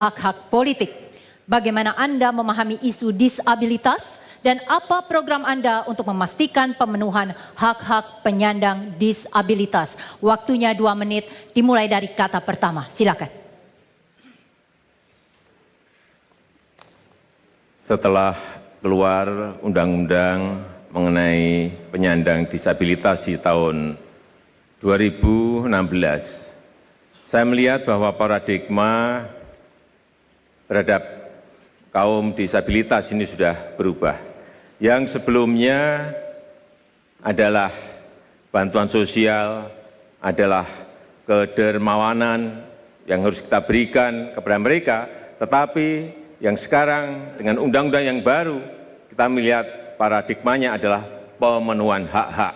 hak-hak politik. Bagaimana Anda memahami isu disabilitas dan apa program Anda untuk memastikan pemenuhan hak-hak penyandang disabilitas? Waktunya 2 menit dimulai dari kata pertama. Silakan. Setelah keluar undang-undang mengenai penyandang disabilitas di tahun 2016, saya melihat bahwa paradigma terhadap kaum disabilitas ini sudah berubah. Yang sebelumnya adalah bantuan sosial, adalah kedermawanan yang harus kita berikan kepada mereka, tetapi yang sekarang dengan undang-undang yang baru, kita melihat paradigmanya adalah pemenuhan hak-hak.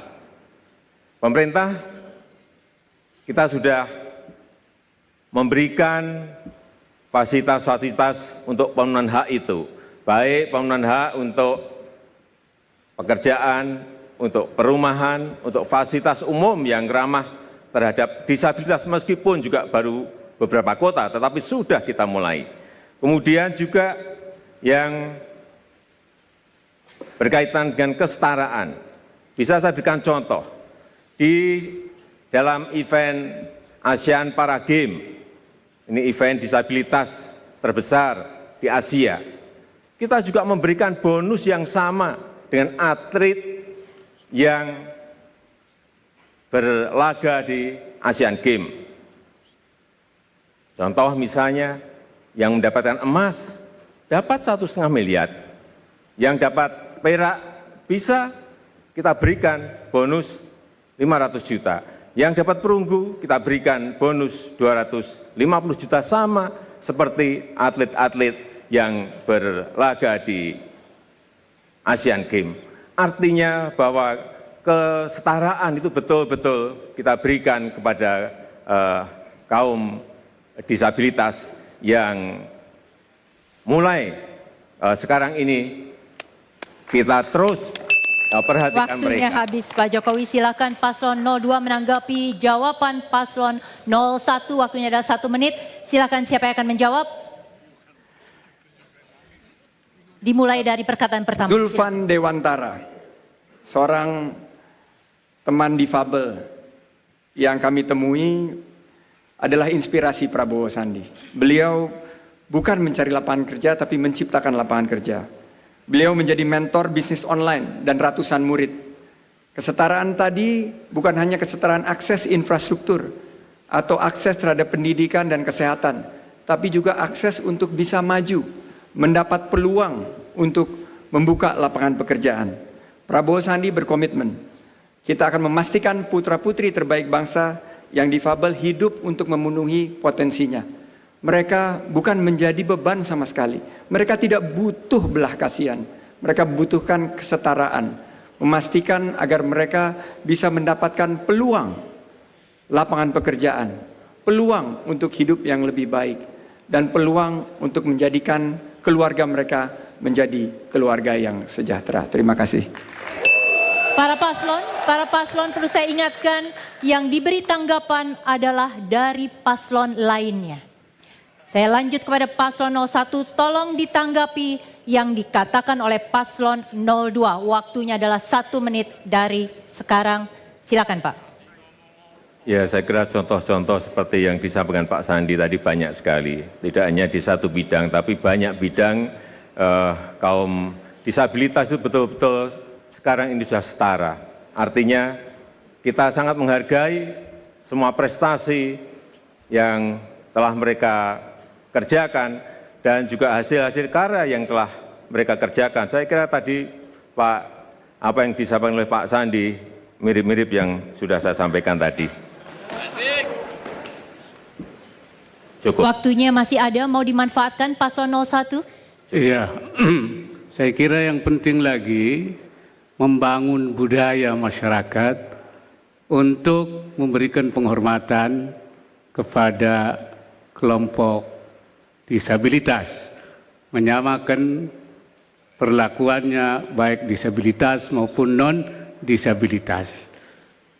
Pemerintah, kita sudah memberikan fasilitas-fasilitas untuk pemenuhan hak itu, baik pemenuhan hak untuk pekerjaan, untuk perumahan, untuk fasilitas umum yang ramah terhadap disabilitas, meskipun juga baru beberapa kota, tetapi sudah kita mulai. Kemudian juga yang berkaitan dengan kesetaraan. Bisa saya berikan contoh, di dalam event ASEAN Para Games, ini event disabilitas terbesar di Asia, kita juga memberikan bonus yang sama dengan atlet yang berlaga di ASEAN Games. Contoh misalnya, yang mendapatkan emas dapat 1,5 miliar, yang dapat perak bisa kita berikan bonus 500 juta. Yang dapat perunggu kita berikan bonus 250 juta, sama seperti atlet-atlet yang berlaga di ASEAN Games. Artinya bahwa kesetaraan itu betul-betul kita berikan kepada kaum disabilitas yang mulai sekarang ini kita terus perhatikan mereka. Waktunya habis, Pak Jokowi. Silakan Paslon 02 menanggapi jawaban Paslon 01. Waktunya adalah 1 menit. Silakan, siapa yang akan menjawab? Dimulai dari perkataan pertama. Zulfan Dewantara, seorang teman difabel yang kami temui adalah inspirasi Prabowo Sandi. Beliau bukan mencari lapangan kerja, tapi menciptakan lapangan kerja. Beliau menjadi mentor bisnis online dan ratusan murid. Kesetaraan tadi bukan hanya kesetaraan akses infrastruktur atau akses terhadap pendidikan dan kesehatan, tapi juga akses untuk bisa maju, mendapat peluang untuk membuka lapangan pekerjaan. Prabowo Sandi berkomitmen, kita akan memastikan putra-putri terbaik bangsa yang difabel hidup untuk memenuhi potensinya. Mereka bukan menjadi beban sama sekali. Mereka tidak butuh belah kasihan. Mereka butuhkan kesetaraan. Memastikan agar mereka bisa mendapatkan peluang lapangan pekerjaan. Peluang untuk hidup yang lebih baik. Dan peluang untuk menjadikan keluarga mereka menjadi keluarga yang sejahtera. Terima kasih. Para paslon perlu saya ingatkan, yang diberi tanggapan adalah dari paslon lainnya. Saya lanjut kepada Paslon 01, tolong ditanggapi yang dikatakan oleh Paslon 02. Waktunya adalah 1 menit dari sekarang. Silakan, Pak. Ya, saya kira contoh-contoh seperti yang disampaikan Pak Sandi tadi banyak sekali. Tidak hanya di satu bidang, tapi banyak bidang kaum disabilitas itu betul-betul sekarang ini sudah setara. Artinya kita sangat menghargai semua prestasi yang telah mereka kerjakan dan juga hasil-hasil karya yang telah mereka kerjakan. Saya kira tadi Pak, apa yang disampaikan oleh Pak Sandi mirip-mirip yang sudah saya sampaikan tadi. Cukup. Waktunya masih ada, mau dimanfaatkan Paslon 01? Iya, saya kira yang penting lagi membangun budaya masyarakat untuk memberikan penghormatan kepada kelompok disabilitas, menyamakan perlakuannya baik disabilitas maupun non-disabilitas.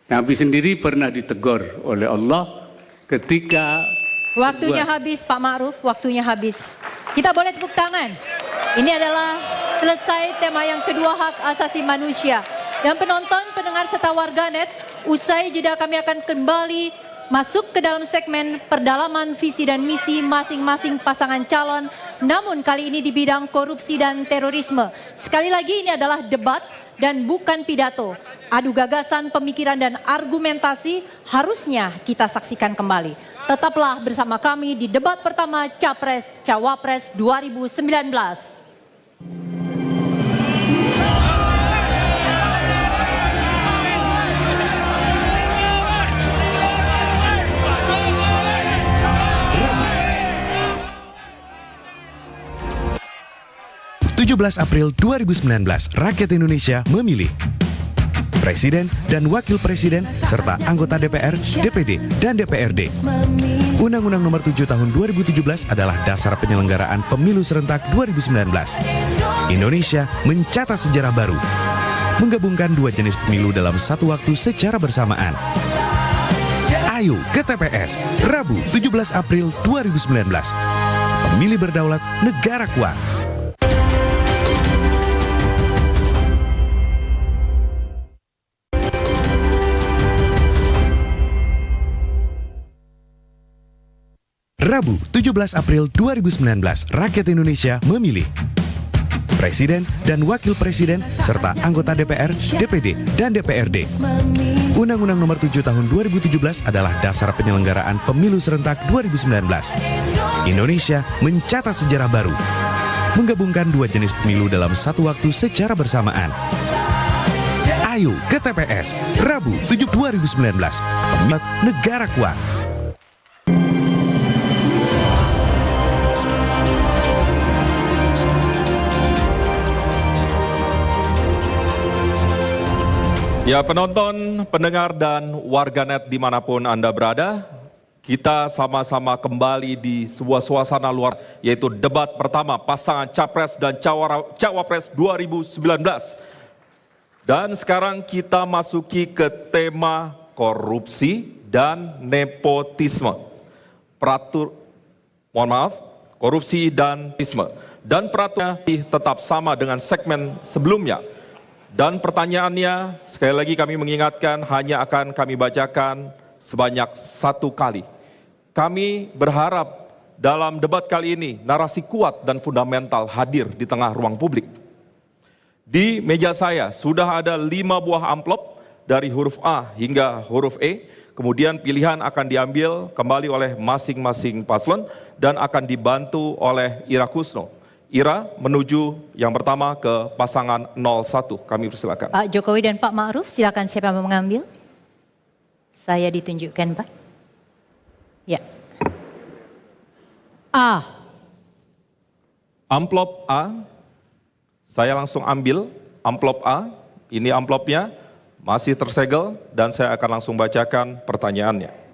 Nabi sendiri pernah ditegur oleh Allah ketika Waktunya habis Pak Ma'ruf, waktunya habis. Kita boleh tepuk tangan. Ini adalah selesai tema yang kedua, hak asasi manusia. Dan penonton, pendengar serta warganet, usai jeda kami akan kembali masuk ke dalam segmen perdalaman visi dan misi masing-masing pasangan calon. Namun kali ini di bidang korupsi dan terorisme. Sekali lagi ini adalah debat dan bukan pidato. Adu gagasan, pemikiran dan argumentasi harusnya kita saksikan kembali. Tetaplah bersama kami di debat pertama Capres Cawapres 2019. April 2019, rakyat Indonesia memilih Presiden dan Wakil Presiden serta anggota DPR, DPD, dan DPRD. Undang-Undang Nomor 7 Tahun 2017 adalah dasar penyelenggaraan pemilu serentak 2019. Indonesia mencatat sejarah baru, menggabungkan dua jenis pemilu dalam satu waktu secara bersamaan. Ayo ke TPS, Rabu 17 April 2019. Pemilih berdaulat, negara kuat. Rabu 17 April 2019, rakyat Indonesia memilih Presiden dan Wakil Presiden serta anggota DPR, DPD, dan DPRD. Undang-Undang Nomor 7 Tahun 2017 adalah dasar penyelenggaraan pemilu serentak 2019. Indonesia mencatat sejarah baru, menggabungkan dua jenis pemilu dalam satu waktu secara bersamaan. Ayo ke TPS, Rabu 7 2019, pemilu negara kuat. Ya penonton, pendengar, dan warganet dimanapun Anda berada, kita sama-sama kembali di sebuah suasana luar, yaitu debat pertama pasangan Capres dan Cawapres 2019. Dan sekarang kita masuki ke tema korupsi dan nepotisme. Korupsi dan nepotisme. Dan peraturannya tetap sama dengan segmen sebelumnya. Dan pertanyaannya, sekali lagi kami mengingatkan, hanya akan kami bacakan sebanyak satu kali. Kami berharap dalam debat kali ini, narasi kuat dan fundamental hadir di tengah ruang publik. Di meja saya sudah ada 5 buah amplop dari huruf A hingga huruf E. Kemudian pilihan akan diambil kembali oleh masing-masing paslon dan akan dibantu oleh Ira Kusno. Ira menuju yang pertama ke pasangan 01. Kami persilakan. Pak Jokowi dan Pak Ma'ruf, silakan siapa yang mau mengambil? Saya ditunjukkan, Pak. Ya. A. Amplop A. Saya langsung ambil amplop A. Ini amplopnya masih tersegel dan saya akan langsung bacakan pertanyaannya.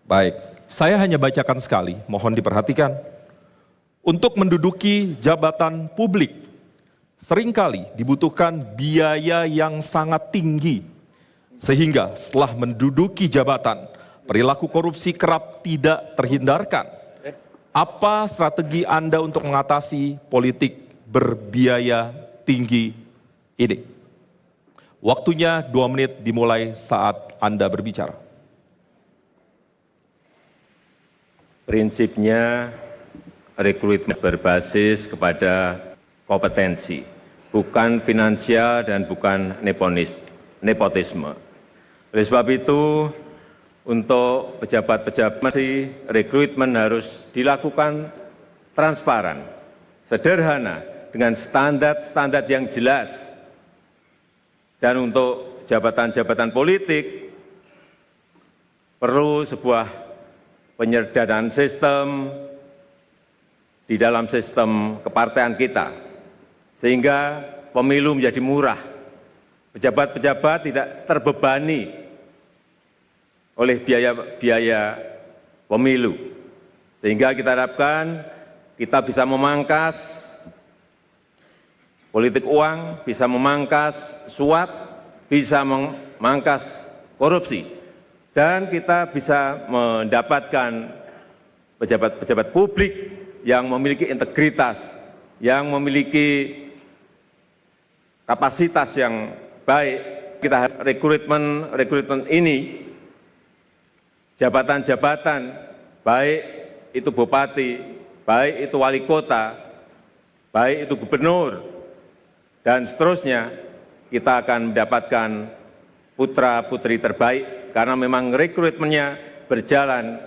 Baik, saya hanya bacakan sekali, mohon diperhatikan. Untuk menduduki jabatan publik, seringkali dibutuhkan biaya yang sangat tinggi. Sehingga setelah menduduki jabatan, perilaku korupsi kerap tidak terhindarkan. Apa strategi Anda untuk mengatasi politik berbiaya tinggi ini? Waktunya 2 menit dimulai saat Anda berbicara. Prinsipnya rekrutmen berbasis kepada kompetensi, bukan finansial dan bukan nepotisme. Oleh sebab itu, untuk pejabat-pejabat rekrutmen harus dilakukan transparan, sederhana, dengan standar-standar yang jelas. Dan untuk jabatan-jabatan politik, perlu sebuah penyederhanaan sistem di dalam sistem kepartean kita, sehingga pemilu menjadi murah. Pejabat-pejabat tidak terbebani oleh biaya pemilu, sehingga kita harapkan kita bisa memangkas politik uang, bisa memangkas suap, bisa memangkas korupsi, dan kita bisa mendapatkan pejabat-pejabat publik yang memiliki integritas, yang memiliki kapasitas yang baik. Kita rekrutmen ini, jabatan-jabatan, baik itu bupati, baik itu wali kota, baik itu gubernur, dan seterusnya, kita akan mendapatkan putra-putri terbaik, karena memang rekrutmennya berjalan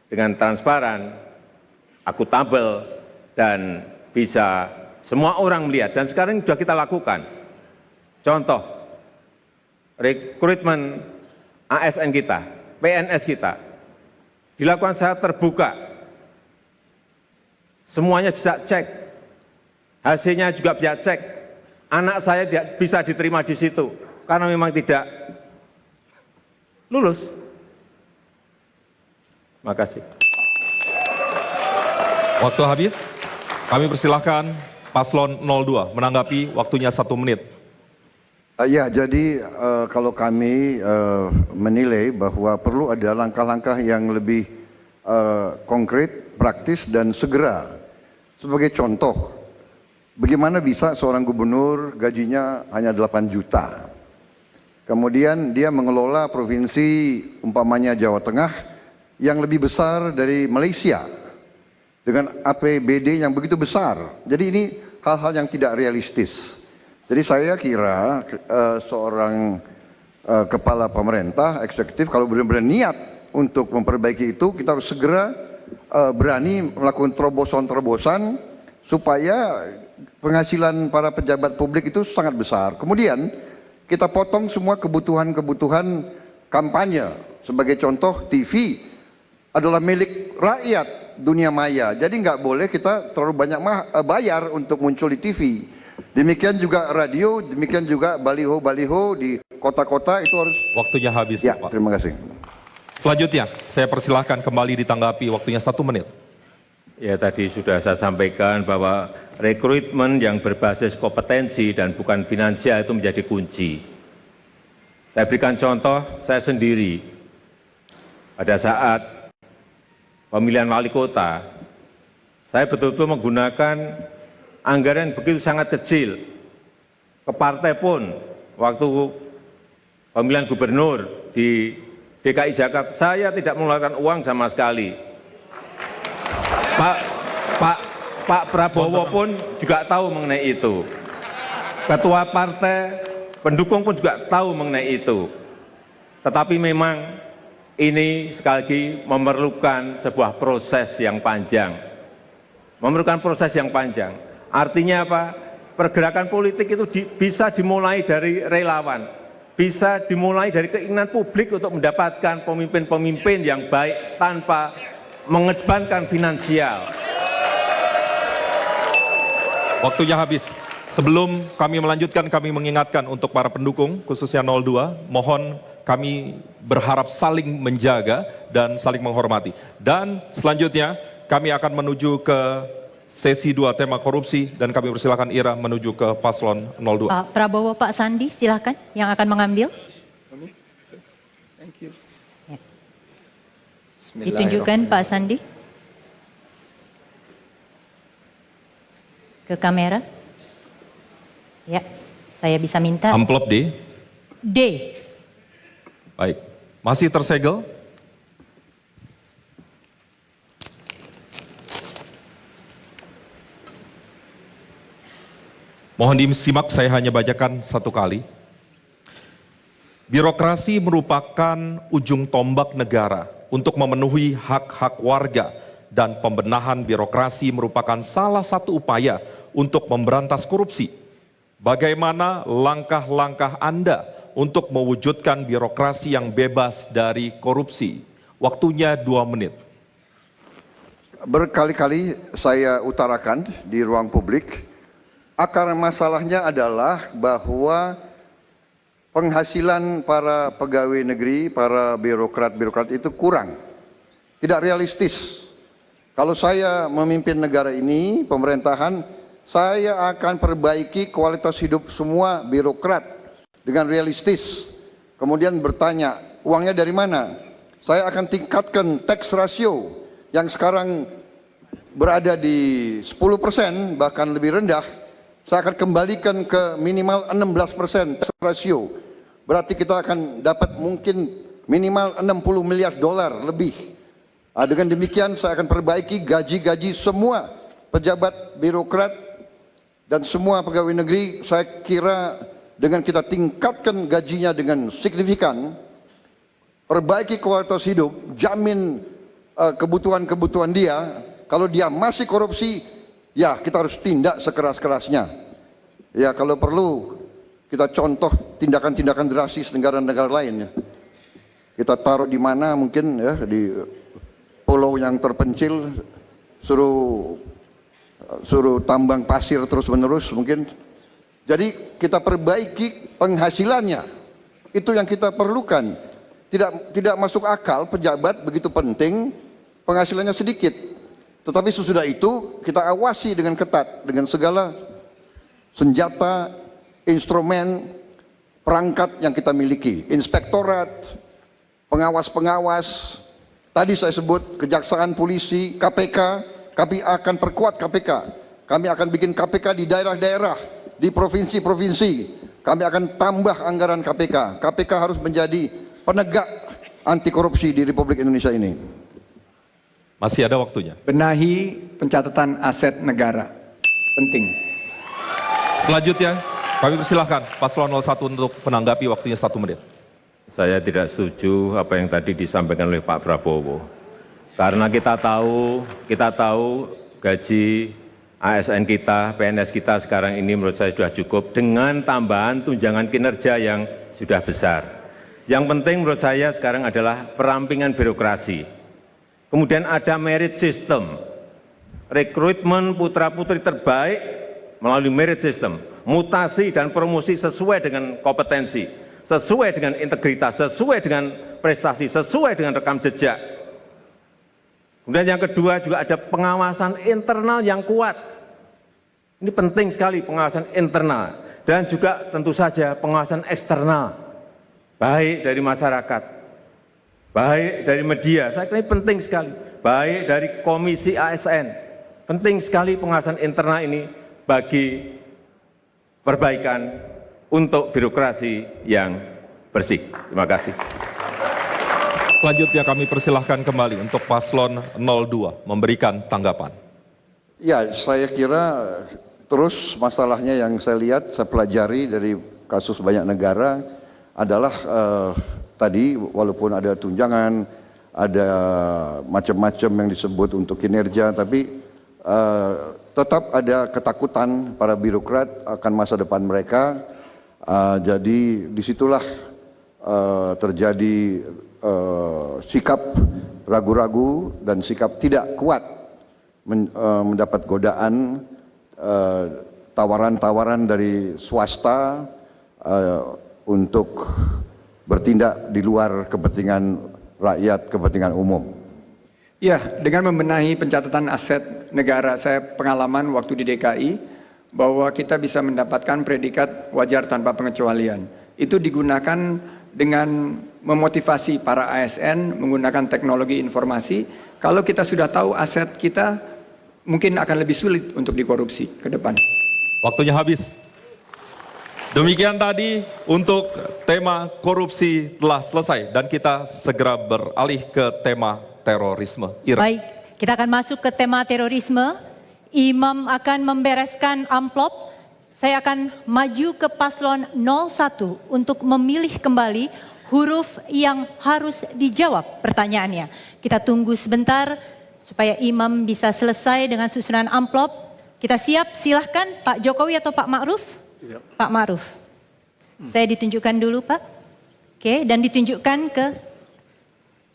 dengan transparan, akuntabel, dan bisa semua orang melihat. Dan sekarang sudah kita lakukan. Contoh, rekrutmen ASN kita, PNS kita, dilakukan secara terbuka. Semuanya bisa cek, hasilnya juga bisa cek. Anak saya bisa diterima di situ, karena memang tidak lulus. Makasih. Waktu habis, kami persilahkan Paslon 02 menanggapi, waktunya 1 menit. Ya, jadi kalau kami menilai bahwa perlu ada langkah-langkah yang lebih konkret, praktis, dan segera. Sebagai contoh, bagaimana bisa seorang gubernur gajinya hanya 8 juta. Kemudian dia mengelola provinsi umpamanya Jawa Tengah yang lebih besar dari Malaysia dengan APBD yang begitu besar. Jadi ini hal-hal yang tidak realistis. Jadi saya kira seorang kepala pemerintah eksekutif kalau benar-benar niat untuk memperbaiki itu, kita harus segera berani melakukan terobosan-terobosan supaya penghasilan para pejabat publik itu sangat besar. Kemudian kita potong semua kebutuhan-kebutuhan kampanye. Sebagai contoh, TV adalah milik rakyat dunia maya. Jadi nggak boleh kita terlalu banyak bayar untuk muncul di TV. Demikian juga radio, demikian juga baliho-baliho di kota-kota itu harus. Waktunya habis, ya, Pak. terima kasih. Selanjutnya, saya persilahkan kembali ditanggapi, waktunya 1 menit. Ya, tadi sudah saya sampaikan bahwa rekrutmen yang berbasis kompetensi dan bukan finansial itu menjadi kunci. Saya berikan contoh, saya sendiri pada saat pemilihan wali kota, saya betul-betul menggunakan anggaran begitu sangat kecil. Ke partai pun, waktu pemilihan gubernur di DKI Jakarta, saya tidak mengeluarkan uang sama sekali. Pak Prabowo pun juga tahu mengenai itu. Ketua partai, pendukung pun juga tahu mengenai itu. Tetapi memang ini sekali lagi memerlukan sebuah proses yang panjang. Memerlukan proses yang panjang. Artinya apa? Pergerakan politik itu bisa dimulai dari relawan, bisa dimulai dari keinginan publik untuk mendapatkan pemimpin-pemimpin yang baik tanpa mengedepankan finansial. Waktunya habis. Sebelum kami melanjutkan, kami mengingatkan untuk para pendukung, khususnya 02, mohon kami berharap saling menjaga dan saling menghormati. Dan selanjutnya, kami akan menuju ke sesi 2 tema korupsi, dan kami persilakan Ira menuju ke Paslon 02. Pak Prabowo, Pak Sandi, silakan yang akan mengambil. Thank you. Ya. Ditunjukkan Pak Sandi ke kamera. Ya, saya bisa minta. Amplop D. D. Baik. Masih tersegel? Mohon disimak, saya hanya bacakan 1 kali. Birokrasi merupakan ujung tombak negara untuk memenuhi hak-hak warga, dan pembenahan birokrasi merupakan salah satu upaya untuk memberantas korupsi. Bagaimana langkah-langkah Anda untuk mewujudkan birokrasi yang bebas dari korupsi? Waktunya 2 menit. Berkali-kali saya utarakan di ruang publik, akar masalahnya adalah bahwa penghasilan para pegawai negeri, para birokrat-birokrat itu kurang, tidak realistis. Kalau saya memimpin negara ini, pemerintahan, saya akan perbaiki kualitas hidup semua birokrat dengan realistis. Kemudian bertanya, uangnya dari mana? Saya akan tingkatkan tax ratio yang sekarang berada di 10%, bahkan lebih rendah. Saya akan kembalikan ke minimal 16% tax ratio. Berarti kita akan dapat mungkin minimal 60 miliar dolar lebih. Dengan demikian saya akan perbaiki gaji-gaji semua pejabat birokrat dan semua pegawai negeri. Saya kira dengan kita tingkatkan gajinya dengan signifikan, perbaiki kualitas hidup, jamin kebutuhan-kebutuhan dia. Kalau dia masih korupsi, ya kita harus tindak sekeras-kerasnya. Ya kalau perlu kita contoh tindakan-tindakan drastis negara-negara lain. Kita taruh di mana mungkin ya, di pulau yang terpencil, suruh tambang pasir terus-menerus mungkin. Jadi kita perbaiki penghasilannya. Itu yang kita perlukan. Tidak masuk akal pejabat begitu penting, penghasilannya sedikit. Tetapi sesudah itu kita awasi dengan ketat, dengan segala senjata, instrumen, perangkat yang kita miliki. Inspektorat, pengawas-pengawas, tadi saya sebut kejaksaan, polisi, KPK. Kami akan perkuat KPK. Kami akan bikin KPK di daerah-daerah, di provinsi-provinsi. Kami akan tambah anggaran KPK. KPK harus menjadi penegak anti korupsi di Republik Indonesia ini. Masih ada waktunya. Benahi pencatatan aset negara. Penting. Selanjutnya, kami persilahkan Paslon 01 untuk menanggapi, waktunya 1 menit. Saya tidak setuju apa yang tadi disampaikan oleh Pak Prabowo. Karena kita tahu gaji ASN kita, PNS kita sekarang ini menurut saya sudah cukup dengan tambahan tunjangan kinerja yang sudah besar. Yang penting menurut saya sekarang adalah perampingan birokrasi. Kemudian ada merit system, rekrutmen putra-putri terbaik melalui merit system, mutasi dan promosi sesuai dengan kompetensi, sesuai dengan integritas, sesuai dengan prestasi, sesuai dengan rekam jejak. Kemudian yang kedua juga ada pengawasan internal yang kuat. Ini penting sekali pengawasan internal dan juga tentu saja pengawasan eksternal, baik dari masyarakat, baik dari media, saya kira ini penting sekali, baik dari Komisi ASN, penting sekali pengawasan internal ini bagi perbaikan untuk birokrasi yang bersih. Terima kasih. Selanjutnya kami persilahkan kembali untuk Paslon 02 memberikan tanggapan. Ya, saya kira terus masalahnya yang saya lihat, saya pelajari dari kasus banyak negara adalah tadi walaupun ada tunjangan, ada macam-macam yang disebut untuk kinerja, tapi tetap ada ketakutan para birokrat akan masa depan mereka. Jadi disitulah terjadi sikap ragu-ragu dan sikap tidak kuat mendapat godaan tawaran-tawaran dari swasta untuk bertindak di luar kepentingan rakyat, kepentingan umum. Ya, dengan membenahi pencatatan aset negara, saya pengalaman waktu di DKI bahwa kita bisa mendapatkan predikat wajar tanpa pengecualian. Itu digunakan dengan memotivasi para ASN menggunakan teknologi informasi. Kalau kita sudah tahu aset kita, mungkin akan lebih sulit untuk dikorupsi ke depan. Waktunya habis. Demikian tadi untuk tema korupsi telah selesai dan kita segera beralih ke tema terorisme. Ira. Baik, kita akan masuk ke tema terorisme. Imam akan membereskan amplop. Saya akan maju ke Paslon 01 untuk memilih kembali huruf yang harus dijawab pertanyaannya. Kita tunggu sebentar supaya Imam bisa selesai dengan susunan amplop. Kita siap, silahkan Pak Jokowi atau Pak Ma'ruf? Ya. Pak Ma'ruf. Saya ditunjukkan dulu Pak. Oke, dan ditunjukkan ke,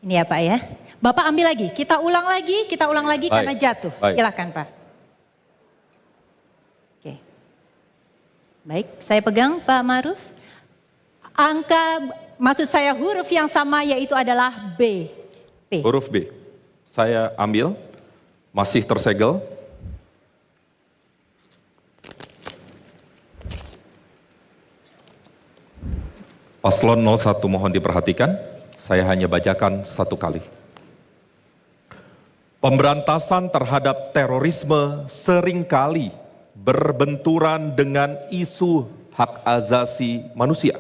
ini ya Pak ya. Bapak ambil lagi, kita ulang lagi Baik. karena jatuh. Baik. Silahkan Pak. Oke. Baik, saya pegang Pak Ma'ruf. Maksud saya huruf yang sama yaitu adalah B. P. Huruf B. Saya ambil, masih tersegel. Paslon 01 mohon diperhatikan, saya hanya bacakan satu kali. Pemberantasan terhadap terorisme seringkali berbenturan dengan isu hak asasi manusia.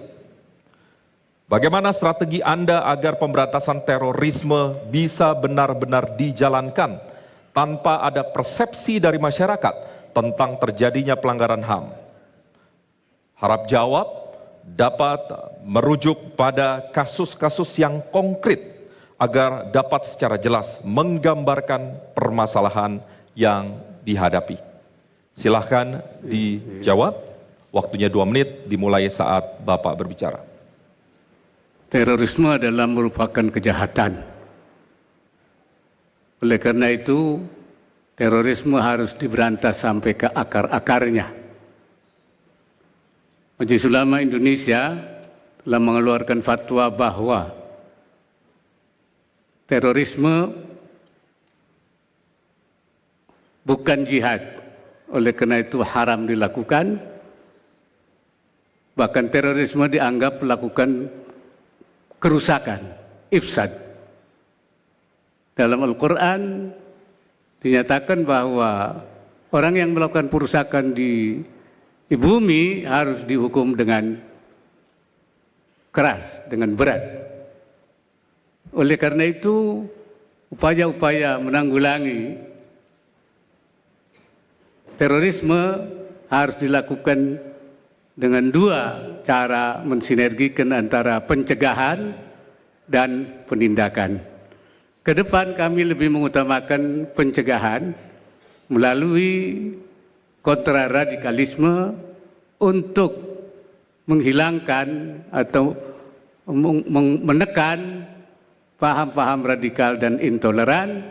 Bagaimana strategi Anda agar pemberantasan terorisme bisa benar-benar dijalankan tanpa ada persepsi dari masyarakat tentang terjadinya pelanggaran HAM? Harap jawab dapat merujuk pada kasus-kasus yang konkret agar dapat secara jelas menggambarkan permasalahan yang dihadapi. Silahkan dijawab, waktunya 2 menit dimulai saat Bapak berbicara. terorisme adalah merupakan kejahatan. Oleh karena itu, terorisme harus diberantas sampai ke akar-akarnya. Majelis Ulama Indonesia telah mengeluarkan fatwa bahwa terorisme bukan jihad, oleh karena itu haram dilakukan. Bahkan terorisme dianggap melakukan kerusakan, ifsad. Dalam Al-Quran dinyatakan bahwa orang yang melakukan perusakan di bumi harus dihukum dengan keras, dengan berat. Oleh karena itu, upaya-upaya menanggulangi terorisme harus dilakukan dengan 2 cara mensinergikan antara pencegahan dan penindakan. Ke depan kami lebih mengutamakan pencegahan melalui kontraradikalisme untuk menghilangkan atau menekan paham-paham radikal dan intoleran,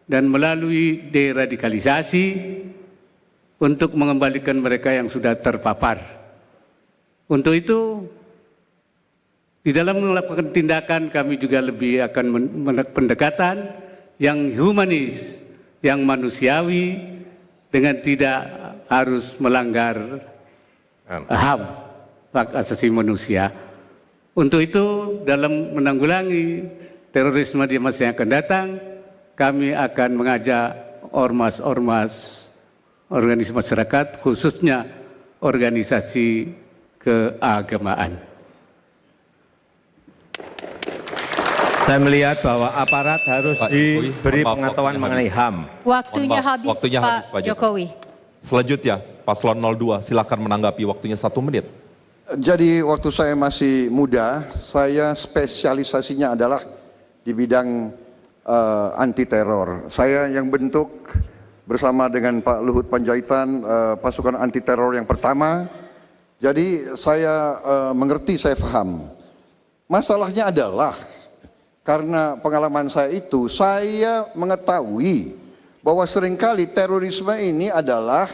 dan melalui deradikalisasi untuk mengembalikan mereka yang sudah terpapar. Untuk itu, di dalam melakukan tindakan kami juga lebih akan pendekatan yang humanis, yang manusiawi, dengan tidak harus melanggar HAM, hak asasi manusia. Untuk itu, dalam menanggulangi terorisme di masa yang akan datang, kami akan mengajak ormas-ormas, organisasi masyarakat, khususnya organisasi keagamaan. Saya melihat bahwa aparat harus Pak Jokowi, diberi maaf, pengetahuan waktunya mengenai HAM. Waktunya habis, waktunya Pak habis, Pak Jokowi. Selanjutnya, Paslon 02, silakan menanggapi, waktunya 1 menit. Jadi waktu saya masih muda, saya spesialisasinya adalah di bidang anti teror. Saya yang bentuk bersama dengan Pak Luhut Panjaitan pasukan anti teror yang pertama. Jadi saya mengerti, saya paham. Masalahnya adalah karena pengalaman saya itu, saya mengetahui bahwa seringkali terorisme ini adalah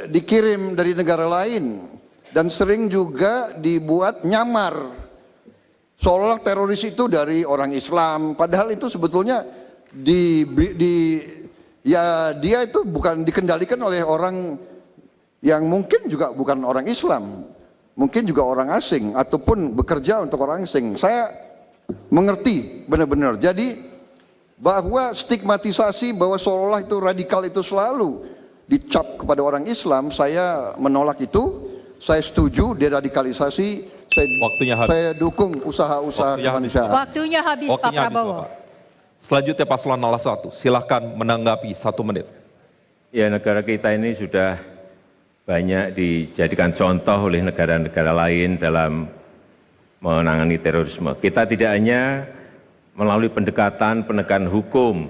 dikirim dari negara lain dan sering juga dibuat nyamar seolah teroris itu dari orang Islam, padahal itu sebetulnya dia itu bukan dikendalikan oleh orang yang mungkin juga bukan orang Islam, mungkin juga orang asing ataupun bekerja untuk orang asing. Saya mengerti benar-benar. Jadi bahwa stigmatisasi bahwa seolah itu radikal itu selalu dicap kepada orang Islam, saya menolak itu. Saya setuju deradikalisasi. Saya dukung usaha-usaha kemanusiaan. Waktunya habis, Pak Prabowo. Selanjutnya Paslon 01, silahkan menanggapi 1 menit. Ya, negara kita ini sudah banyak dijadikan contoh oleh negara-negara lain dalam menangani terorisme. Kita tidak hanya melalui pendekatan penegakan hukum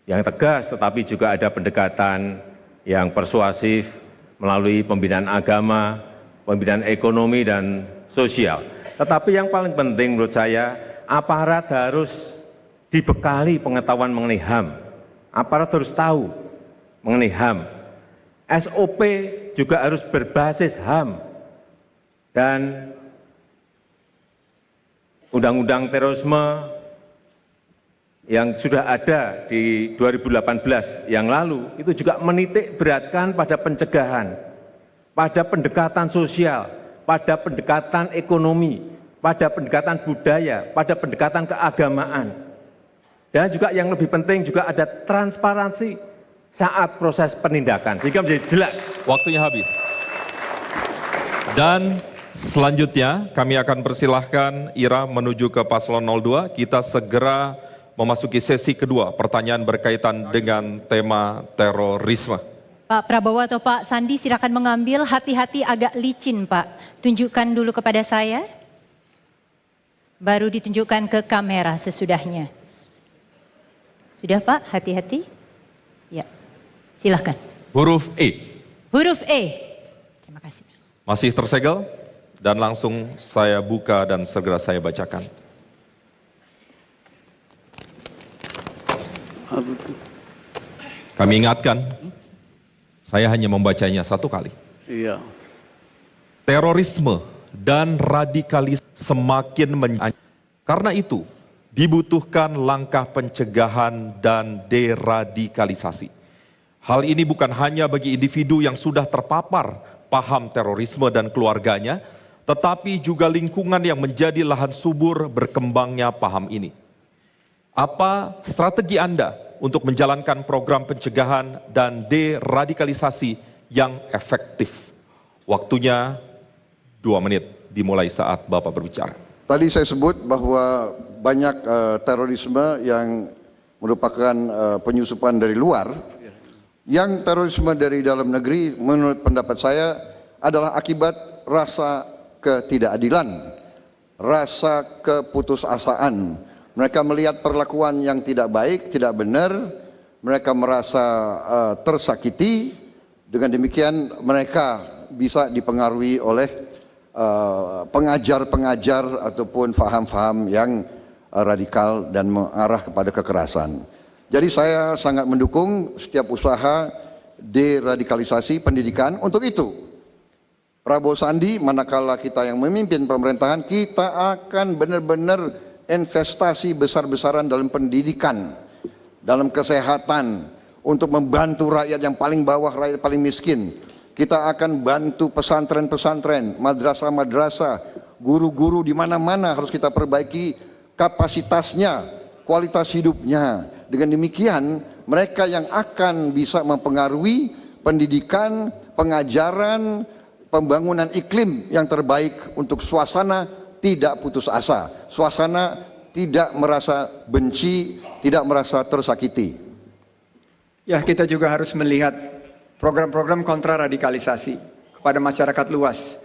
yang tegas, tetapi juga ada pendekatan yang persuasif melalui pembinaan agama, pembinaan ekonomi dan sosial. Tetapi yang paling penting menurut saya, aparat harus dibekali pengetahuan mengenai HAM. Aparat harus tahu mengenai HAM. SOP juga harus berbasis HAM. Dan Undang-Undang Terorisme yang sudah ada di 2018 yang lalu itu juga menitik beratkan pada pencegahan, pada pendekatan sosial, pada pendekatan ekonomi, pada pendekatan budaya, pada pendekatan keagamaan. Dan juga yang lebih penting juga ada transparansi saat proses penindakan, sehingga menjadi jelas. Waktunya habis. Dan selanjutnya kami akan persilahkan Ira menuju ke paslon 02. Kita segera memasuki sesi kedua, pertanyaan berkaitan dengan tema terorisme. Pak Prabowo atau Pak Sandi silakan mengambil, hati-hati agak licin Pak. Tunjukkan dulu kepada saya. Baru ditunjukkan ke kamera sesudahnya. Sudah Pak, hati-hati. Ya, silakan. Huruf E. Huruf E. Terima kasih. Masih tersegel? Dan langsung saya buka dan segera saya bacakan. Kami ingatkan, saya hanya membacanya satu kali. Iya. Terorisme dan radikalisme semakin karena itu dibutuhkan langkah pencegahan dan deradikalisasi. Hal ini bukan hanya bagi individu yang sudah terpapar paham terorisme dan keluarganya, tetapi juga lingkungan yang menjadi lahan subur berkembangnya paham ini. Apa strategi Anda untuk menjalankan program pencegahan dan deradikalisasi yang efektif? Waktunya 2 menit dimulai saat Bapak berbicara. Tadi saya sebut bahwa banyak terorisme yang merupakan penyusupan dari luar. Yang terorisme dari dalam negeri menurut pendapat saya adalah akibat rasa ketidakadilan, rasa keputusasaan. Mereka melihat perlakuan yang tidak baik, tidak benar, mereka merasa tersakiti, dengan demikian mereka bisa dipengaruhi oleh pengajar-pengajar ataupun faham-faham yang radikal dan mengarah kepada kekerasan. Jadi saya sangat mendukung setiap usaha deradikalisasi pendidikan. Untuk itu, Prabowo Sandi, manakala kita yang memimpin pemerintahan, kita akan benar-benar investasi besar-besaran dalam pendidikan, dalam kesehatan, untuk membantu rakyat yang paling bawah, rakyat paling miskin. Kita akan bantu pesantren-pesantren, madrasah-madrasah, guru-guru di mana-mana harus kita perbaiki kapasitasnya, kualitas hidupnya. Dengan demikian, mereka yang akan bisa mempengaruhi pendidikan, pengajaran, pembangunan iklim yang terbaik untuk suasana tidak putus asa, suasana tidak merasa benci, tidak merasa tersakiti. Ya, kita juga harus melihat program-program kontra radikalisasi kepada masyarakat luas.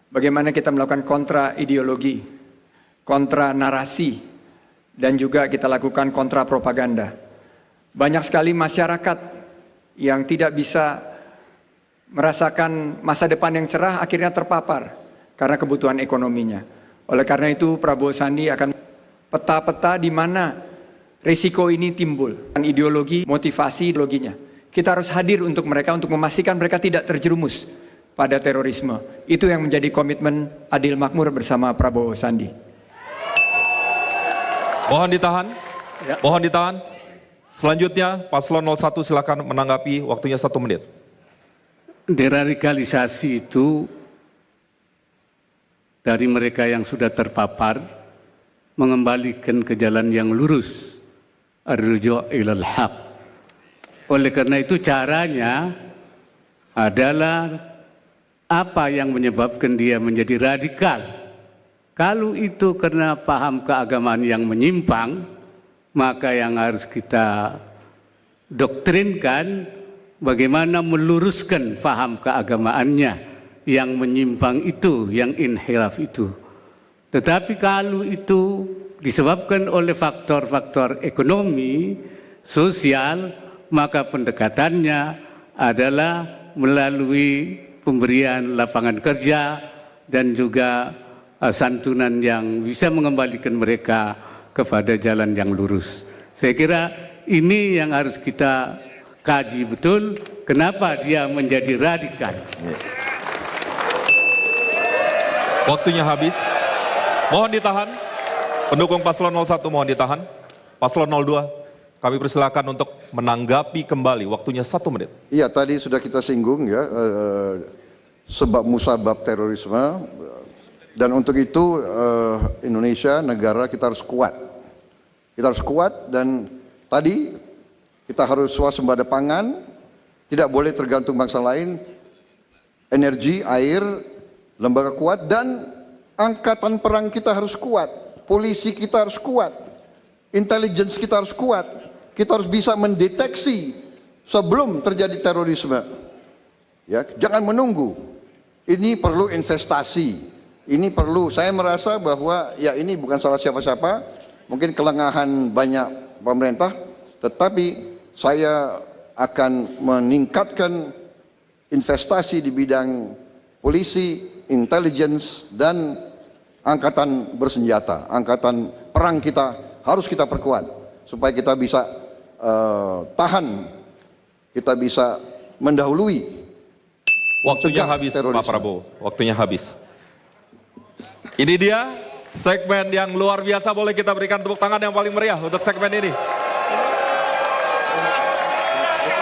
Bagaimana kita melakukan kontra ideologi, kontra narasi, dan juga kita lakukan kontra propaganda. Banyak sekali masyarakat yang tidak bisa merasakan masa depan yang cerah akhirnya terpapar karena kebutuhan ekonominya. Oleh karena itu Prabowo Sandi akan peta-peta di mana risiko ini timbul. Ideologi, motivasi ideologinya. Kita harus hadir untuk mereka untuk memastikan mereka tidak terjerumus pada terorisme. Itu yang menjadi komitmen Adil Makmur bersama Prabowo Sandi. Mohon ditahan. Ya. Mohon ditahan. Selanjutnya paslon 01 silakan menanggapi, waktunya 1 menit. Deradikalisasi itu dari mereka yang sudah terpapar mengembalikan ke jalan yang lurus, ar-ruju' ilal haq. Oleh karena itu caranya adalah apa yang menyebabkan dia menjadi radikal. Kalau itu karena paham keagamaan yang menyimpang, maka yang harus kita doktrinkan bagaimana meluruskan paham keagamaannya yang menyimpang itu, yang inhiraf itu. Tetapi kalau itu disebabkan oleh faktor-faktor ekonomi, sosial, maka pendekatannya adalah melalui pemberian lapangan kerja dan juga santunan yang bisa mengembalikan mereka kepada jalan yang lurus. Saya kira ini yang harus kita kaji betul, kenapa dia menjadi radikal. Waktunya habis. Mohon ditahan. Pendukung paslon 01 mohon ditahan. Paslon 02, kami persilakan untuk menanggapi kembali. Waktunya 1 menit. Iya, tadi sudah kita singgung ya, sebab musabab terorisme, dan untuk itu Indonesia negara kita harus kuat. Kita harus kuat, dan tadi kita harus swasembada pangan, tidak boleh tergantung bangsa lain, energi, air, lembaga kuat, dan angkatan perang kita harus kuat, polisi kita harus kuat, intelligence kita harus kuat, kita harus bisa mendeteksi sebelum terjadi terorisme. Ya, jangan menunggu. Ini perlu investasi. Ini perlu, saya merasa bahwa ya ini bukan salah siapa-siapa, mungkin kelengahan banyak pemerintah, tetapi saya akan meningkatkan investasi di bidang polisi, intelligence, dan angkatan bersenjata. Angkatan perang kita harus kita perkuat supaya kita bisa tahan, kita bisa mendahului. Waktunya Cegah habis, terorisme. Pak Prabowo. Waktunya habis. Ini dia segmen yang luar biasa. Boleh kita berikan tepuk tangan yang paling meriah untuk segmen ini.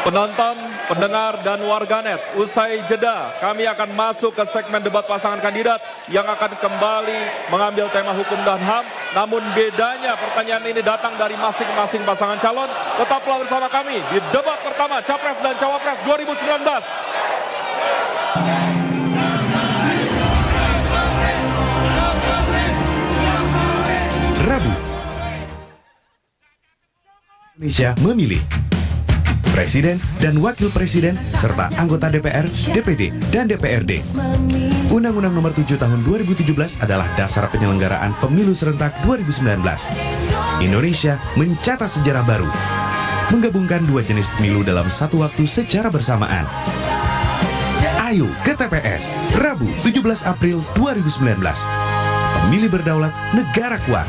Penonton, pendengar, dan warganet, usai jeda kami akan masuk ke segmen debat pasangan kandidat yang akan kembali mengambil tema hukum dan HAM. Namun bedanya pertanyaan ini datang dari masing-masing pasangan calon. Tetaplah bersama kami di debat pertama Capres dan Cawapres 2019. Rabu, Indonesia memilih Presiden dan Wakil Presiden serta anggota DPR, DPD, dan DPRD. Undang-Undang Nomor 7 Tahun 2017 adalah dasar penyelenggaraan Pemilu Serentak 2019. Indonesia mencatat sejarah baru, menggabungkan dua jenis pemilu dalam satu waktu secara bersamaan. Ayo ke TPS, Rabu 17 April 2019. Pemilih berdaulat, negara kuat.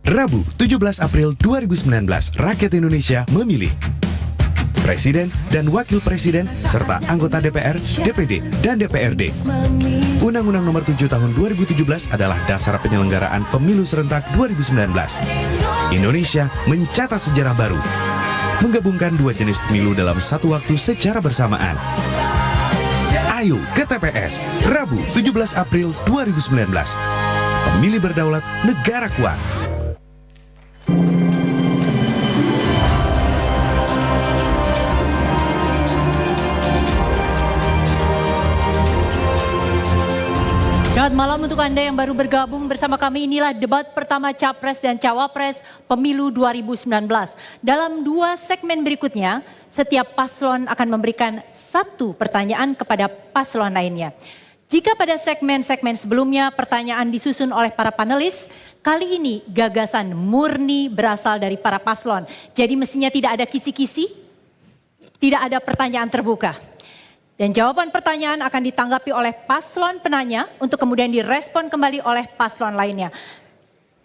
Rabu 17 April 2019, rakyat Indonesia memilih Presiden dan Wakil Presiden serta anggota DPR, DPD, dan DPRD. Undang-Undang Nomor 7 Tahun 2017 adalah dasar penyelenggaraan Pemilu Serentak 2019. Indonesia mencatat sejarah baru, menggabungkan dua jenis pemilu dalam satu waktu secara bersamaan. Ayo ke TPS, Rabu 17 April 2019. Pemilih berdaulat, negara kuat. Selamat malam untuk Anda yang baru bergabung bersama kami. Inilah debat pertama Capres dan Cawapres Pemilu 2019. Dalam dua segmen berikutnya, setiap paslon akan memberikan satu pertanyaan kepada paslon lainnya. Jika pada segmen-segmen sebelumnya pertanyaan disusun oleh para panelis, kali ini gagasan murni berasal dari para paslon. Jadi mestinya tidak ada kisi-kisi, tidak ada pertanyaan terbuka. Dan jawaban pertanyaan akan ditanggapi oleh paslon penanya untuk kemudian direspon kembali oleh paslon lainnya.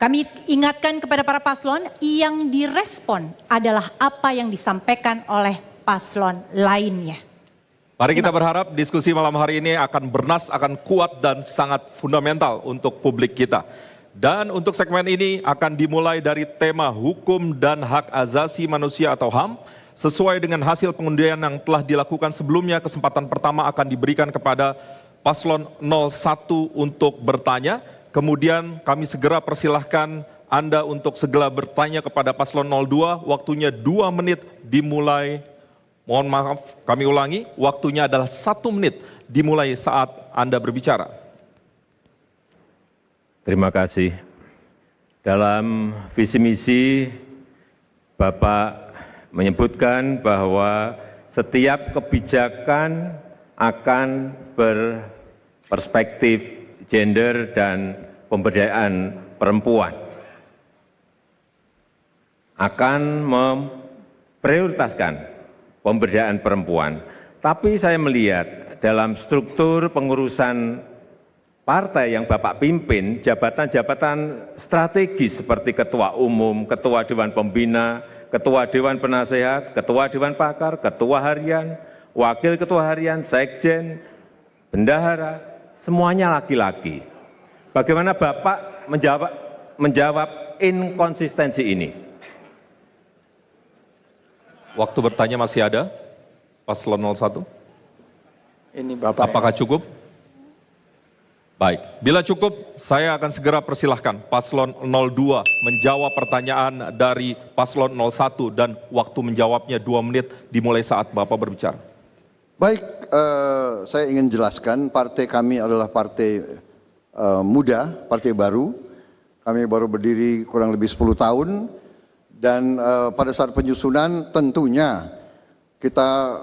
Kami ingatkan kepada para paslon yang direspon adalah apa yang disampaikan oleh paslon lainnya. Mari kita berharap diskusi malam hari ini akan bernas, akan kuat dan sangat fundamental untuk publik kita. Dan untuk segmen ini akan dimulai dari tema hukum dan hak asasi manusia atau HAM. Sesuai dengan hasil pengundian yang telah dilakukan sebelumnya, kesempatan pertama akan diberikan kepada paslon 01 untuk bertanya. Kemudian kami segera persilahkan Anda untuk segera bertanya kepada paslon 02. Waktunya 2 menit dimulai. Mohon maaf, kami ulangi, waktunya adalah 1 menit dimulai saat Anda berbicara. Terima kasih. Dalam visi misi Bapak menyebutkan bahwa setiap kebijakan akan berperspektif gender dan pemberdayaan perempuan. Akan memprioritaskan pemberdayaan perempuan. Tapi saya melihat dalam struktur pengurusan partai yang Bapak pimpin, jabatan-jabatan strategis seperti Ketua Umum, Ketua Dewan Pembina, Ketua Dewan Penasehat, Ketua Dewan Pakar, Ketua Harian, Wakil Ketua Harian, Sekjen, Bendahara, semuanya laki-laki. Bagaimana Bapak menjawab inkonsistensi ini? Waktu bertanya masih ada, Paslon 01. Ini Bapak. Apakah cukup? Baik, bila cukup saya akan segera persilahkan Paslon 02 menjawab pertanyaan dari Paslon 01 dan waktu menjawabnya 2 menit dimulai saat Bapak berbicara. Baik, saya ingin jelaskan partai kami adalah partai muda, partai baru. Kami baru berdiri kurang lebih 10 tahun dan pada saat penyusunan tentunya kita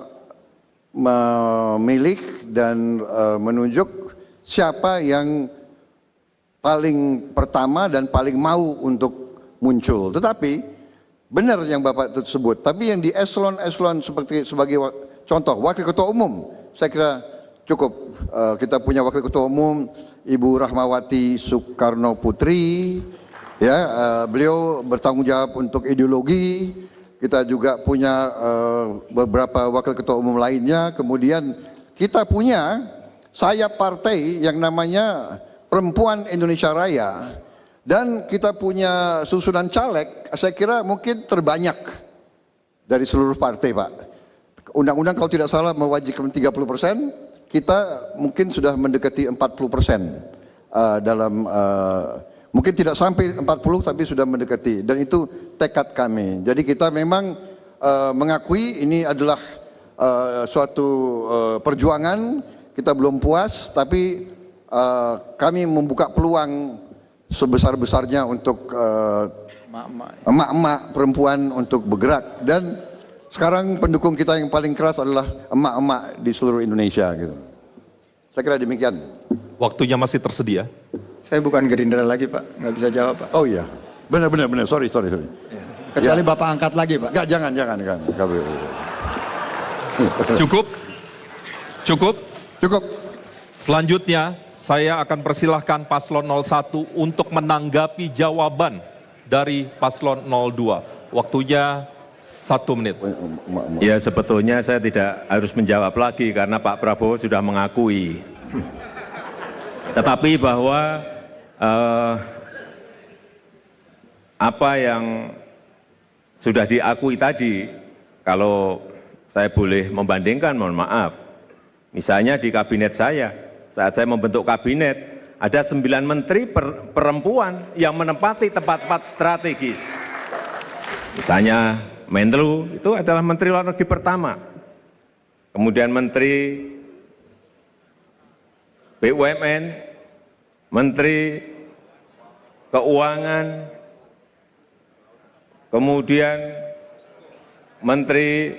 memilih dan menunjuk siapa yang paling pertama dan paling mau untuk muncul. Tetapi benar yang Bapak sebut, tapi yang di eselon-eselon sebagai contoh wakil ketua umum, saya kira cukup. Kita punya wakil ketua umum Ibu Rahmawati Soekarno Putri, ya, beliau bertanggung jawab untuk ideologi. Kita juga punya beberapa wakil ketua umum lainnya. Kemudian kita punya sayap partai yang namanya Perempuan Indonesia Raya, dan kita punya susunan caleg saya kira mungkin terbanyak dari seluruh partai, Pak. Undang-undang kalau tidak salah mewajibkan 30%, kita mungkin sudah mendekati 40% dalam mungkin tidak sampai 40 tapi sudah mendekati, dan itu tekad kami. Jadi kita memang mengakui ini adalah suatu perjuangan. Kita belum puas, tapi kami membuka peluang sebesar-besarnya untuk emak-emak perempuan untuk bergerak. Dan sekarang pendukung kita yang paling keras adalah emak-emak di seluruh Indonesia. Gitu. Saya kira demikian. Waktunya masih tersedia. Saya bukan Gerindra lagi, Pak. Nggak bisa jawab, Pak. Oh iya, benar. Sorry. Kecuali Ya. Bapak angkat lagi, Pak. Enggak, jangan. Cukup? Cukup. Selanjutnya saya akan persilahkan Paslon 01 untuk menanggapi jawaban dari Paslon 02. Waktunya 1 menit. Ya sebetulnya saya tidak harus menjawab lagi karena Pak Prabowo sudah mengakui. Tetapi bahwa apa yang sudah diakui tadi, kalau saya boleh membandingkan, mohon maaf. Misalnya di kabinet saya, saat saya membentuk kabinet, ada 9 menteri perempuan yang menempati tempat-tempat strategis. Misalnya Menlu itu adalah menteri luar negeri pertama. Kemudian menteri BUMN, menteri keuangan, kemudian menteri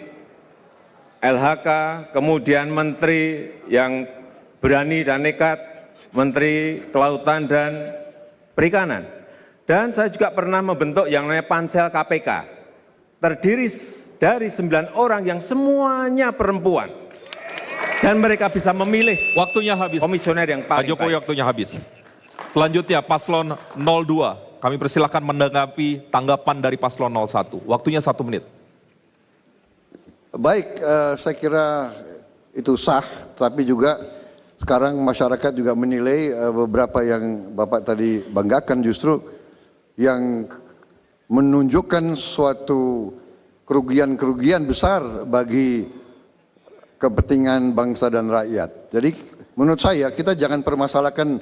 LHK, kemudian menteri yang berani dan nekat, menteri kelautan dan perikanan. Dan saya juga pernah membentuk yang namanya Pansel KPK, terdiri dari 9 orang yang semuanya perempuan. Dan mereka bisa memilih Waktunya habis. komisioner yang Pak paling Jokowi, baik. waktunya habis. Selanjutnya Paslon 02. Kami persilahkan menanggapi tanggapan dari Paslon 01. Waktunya 1 menit. Baik, saya kira itu sah, tapi juga sekarang masyarakat juga menilai beberapa yang Bapak tadi banggakan justru yang menunjukkan suatu kerugian-kerugian besar bagi kepentingan bangsa dan rakyat. Jadi menurut saya kita jangan permasalahkan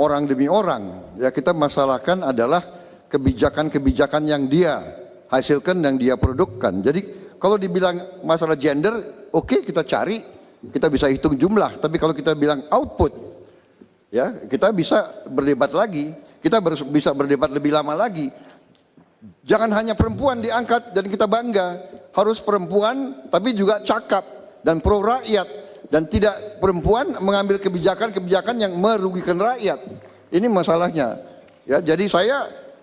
orang demi orang. Ya, kita masalahkan adalah kebijakan-kebijakan yang dia hasilkan, yang dia produkkan. Jadi kalau dibilang masalah gender, oke, kita cari, kita bisa hitung jumlah. Tapi kalau kita bilang output, ya kita bisa berdebat lagi, kita bisa berdebat lebih lama lagi. Jangan hanya perempuan diangkat dan kita bangga, harus perempuan tapi juga cakap dan pro rakyat, dan tidak perempuan mengambil kebijakan-kebijakan yang merugikan rakyat. Ini masalahnya. Ya, jadi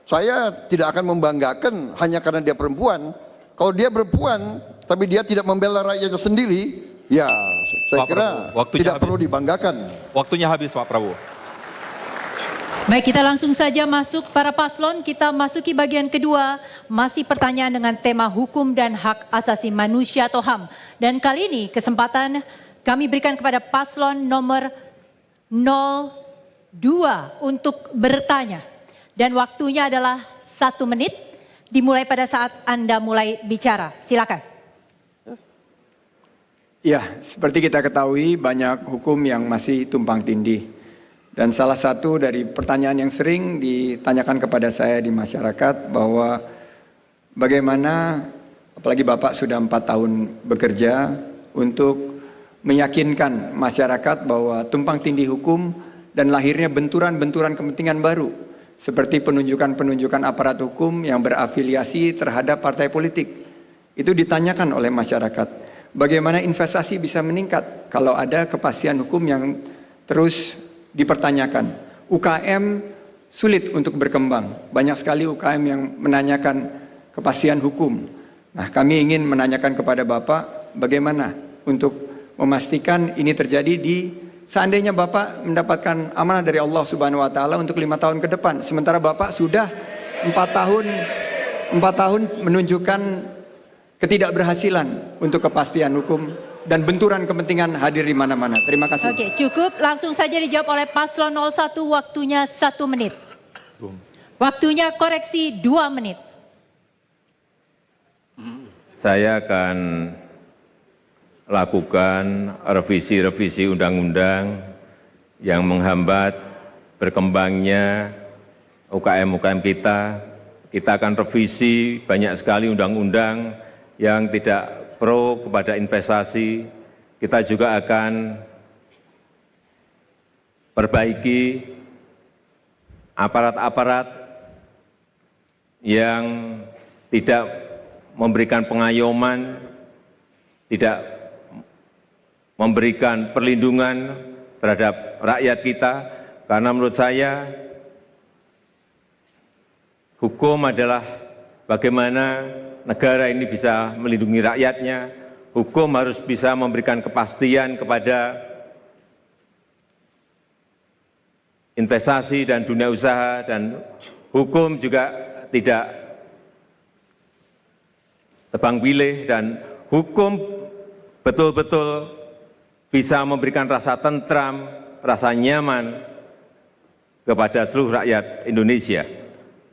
saya tidak akan membanggakan hanya karena dia perempuan. Kalau dia perempuan, tapi dia tidak membela rakyatnya sendiri, ya saya kira tidak perlu dibanggakan. Waktunya habis, Pak Prabowo. Baik, kita langsung saja masuk para paslon. Kita masuki bagian kedua, masih pertanyaan dengan tema hukum dan hak asasi manusia atau HAM. Dan kali ini kesempatan kami berikan kepada paslon nomor 2 untuk bertanya. Dan waktunya adalah 1 menit, dimulai pada saat Anda mulai bicara. Silakan. Ya, seperti kita ketahui banyak hukum yang masih tumpang tindih. Dan salah satu dari pertanyaan yang sering ditanyakan kepada saya di masyarakat bahwa bagaimana, apalagi Bapak sudah 4 tahun bekerja untuk meyakinkan masyarakat bahwa tumpang tindih hukum dan lahirnya benturan-benturan kepentingan baru. Seperti penunjukan-penunjukan aparat hukum yang berafiliasi terhadap partai politik. Itu ditanyakan oleh masyarakat. Bagaimana investasi bisa meningkat kalau ada kepastian hukum yang terus dipertanyakan. UKM sulit untuk berkembang. Banyak sekali UKM yang menanyakan kepastian hukum. Nah, kami ingin menanyakan kepada Bapak bagaimana untuk memastikan ini terjadi seandainya Bapak mendapatkan amanah dari Allah Subhanahu wa taala untuk 5 tahun ke depan. Sementara Bapak sudah 4 tahun menunjukkan ketidakberhasilan untuk kepastian hukum dan benturan kepentingan hadir di mana-mana. Terima kasih. Oke, cukup. Langsung saja dijawab oleh paslon 01, waktunya 1 menit. Waktunya koreksi 2 menit. Saya akan lakukan revisi-revisi undang-undang yang menghambat berkembangnya UKM-UKM kita. Kita akan revisi banyak sekali undang-undang yang tidak pro kepada investasi. Kita juga akan perbaiki aparat-aparat yang tidak memberikan pengayoman, tidak memberikan perlindungan terhadap rakyat kita, karena menurut saya hukum adalah bagaimana negara ini bisa melindungi rakyatnya. Hukum harus bisa memberikan kepastian kepada investasi dan dunia usaha, dan hukum juga tidak tebang pilih, dan hukum betul-betul bisa memberikan rasa tentram, rasa nyaman kepada seluruh rakyat Indonesia.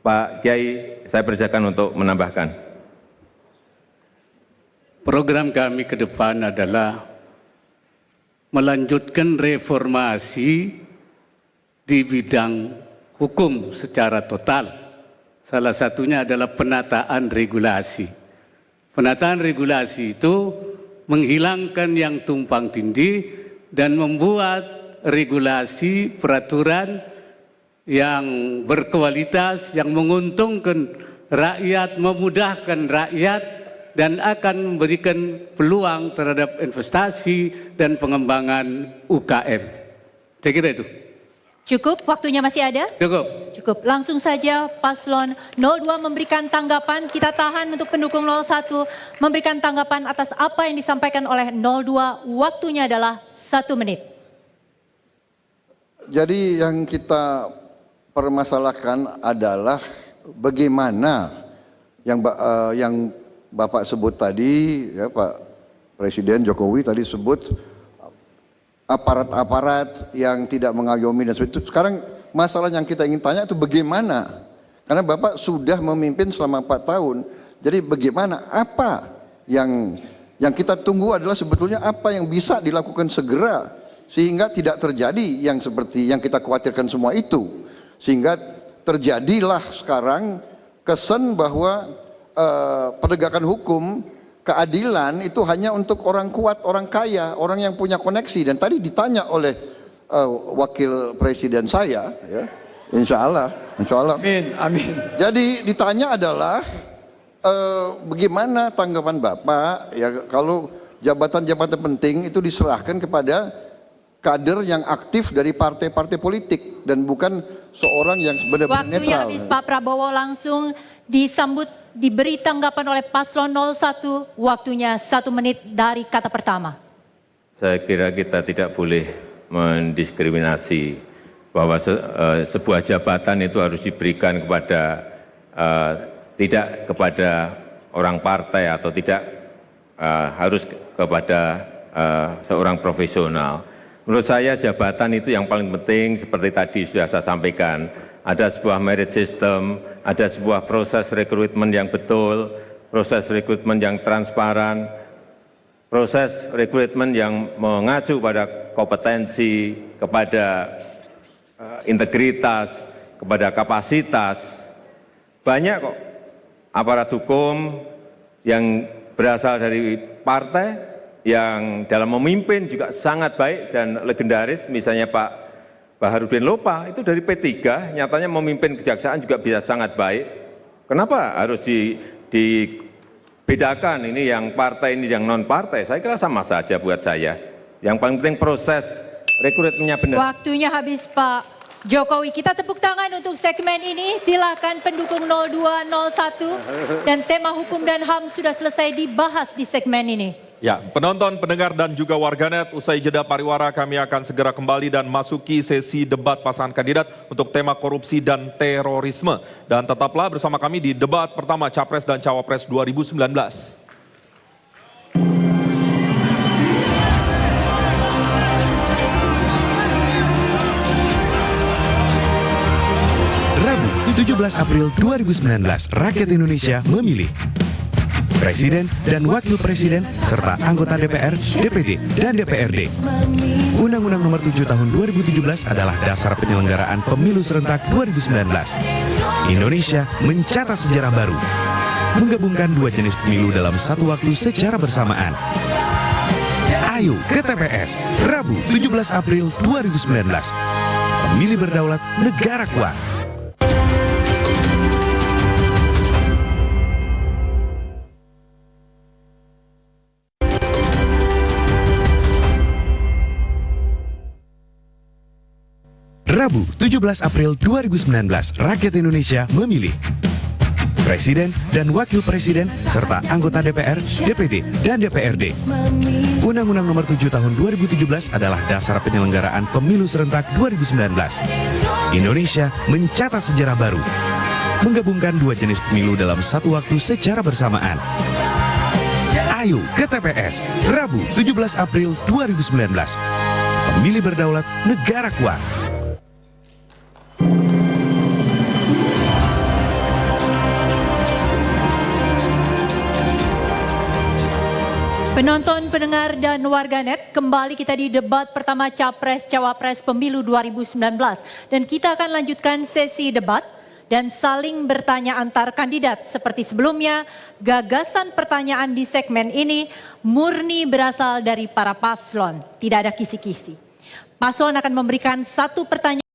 Pak Kiai, saya persilakan untuk menambahkan. Program kami ke depan adalah melanjutkan reformasi di bidang hukum secara total. Salah satunya adalah penataan regulasi. Penataan regulasi itu menghilangkan yang tumpang tindih dan membuat regulasi peraturan yang berkualitas, yang menguntungkan rakyat, memudahkan rakyat, dan akan memberikan peluang terhadap investasi dan pengembangan UKM. Saya kira itu. Cukup, waktunya masih ada? Cukup. Cukup, langsung saja paslon 02 memberikan tanggapan. Kita tahan untuk pendukung 01 memberikan tanggapan atas apa yang disampaikan oleh 02. Waktunya adalah 1 menit. Jadi yang kita permasalahkan adalah bagaimana yang Bapak sebut tadi, ya Pak Presiden Jokowi tadi sebut aparat-aparat yang tidak mengayomi dan sebagainya. Sekarang masalah yang kita ingin tanya itu bagaimana? Karena Bapak sudah memimpin selama 4 tahun. Jadi bagaimana? Apa yang kita tunggu adalah sebetulnya apa yang bisa dilakukan segera sehingga tidak terjadi yang seperti yang kita khawatirkan semua itu. Sehingga terjadilah sekarang kesan bahwa penegakan hukum, keadilan itu hanya untuk orang kuat, orang kaya, orang yang punya koneksi. Dan tadi ditanya oleh wakil presiden saya, ya, insya Allah. Amin, amin. Jadi ditanya adalah bagaimana tanggapan Bapak ya kalau jabatan-jabatan penting itu diserahkan kepada kader yang aktif dari partai-partai politik dan bukan seorang yang benar-benar netral. Waktunya habis, Pak Prabowo, langsung disambut, diberi tanggapan oleh paslon 01, waktunya 1 menit dari kata pertama. Saya kira kita tidak boleh mendiskriminasi bahwa sebuah jabatan itu harus diberikan kepada tidak kepada orang partai atau tidak harus kepada seorang profesional. Menurut saya jabatan itu yang paling penting seperti tadi sudah saya sampaikan. Ada sebuah merit system, ada sebuah proses rekrutmen yang betul, proses rekrutmen yang transparan, proses rekrutmen yang mengacu pada kompetensi, kepada integritas, kepada kapasitas. Banyak kok aparat hukum yang berasal dari partai yang dalam memimpin juga sangat baik dan legendaris, misalnya Pak Baharudin Lopa, itu dari P3, nyatanya memimpin kejaksaan juga bisa sangat baik. Kenapa harus dibedakan ini yang partai, ini yang non-partai? Saya kira sama saja buat saya. Yang paling penting proses rekrutmennya benar. Waktunya habis Pak Jokowi. Kita tepuk tangan untuk segmen ini. Silakan pendukung 0201 dan tema hukum dan HAM sudah selesai dibahas di segmen ini. Ya, penonton, pendengar, dan juga warganet, usai jeda pariwara kami akan segera kembali dan masuki sesi debat pasangan kandidat untuk tema korupsi dan terorisme. Dan tetaplah bersama kami di debat pertama Capres dan Cawapres 2019. Rabu, 17 April 2019, rakyat Indonesia memilih Presiden dan Wakil Presiden serta anggota DPR, DPD, dan DPRD. Undang-Undang Nomor 7 Tahun 2017 adalah dasar penyelenggaraan pemilu serentak 2019. Indonesia mencatat sejarah baru, menggabungkan dua jenis pemilu dalam satu waktu secara bersamaan. Ayo ke TPS, Rabu 17 April 2019. Pemilih berdaulat, negara kuat. Rabu, 17 April 2019, rakyat Indonesia memilih Presiden dan Wakil Presiden serta anggota DPR, DPD, dan DPRD. Undang-Undang Nomor 7 Tahun 2017 adalah dasar penyelenggaraan pemilu serentak 2019. Indonesia mencatat sejarah baru, menggabungkan dua jenis pemilu dalam satu waktu secara bersamaan. Ayo ke TPS, Rabu 17 April 2019. Pemilih berdaulat, negara kuat. Penonton, pendengar, dan warganet, kembali kita di debat pertama Capres-Cawapres Pemilu 2019. Dan kita akan lanjutkan sesi debat dan saling bertanya antar kandidat. Seperti sebelumnya, gagasan pertanyaan di segmen ini murni berasal dari para paslon, tidak ada kisi-kisi. Paslon akan memberikan satu pertanyaan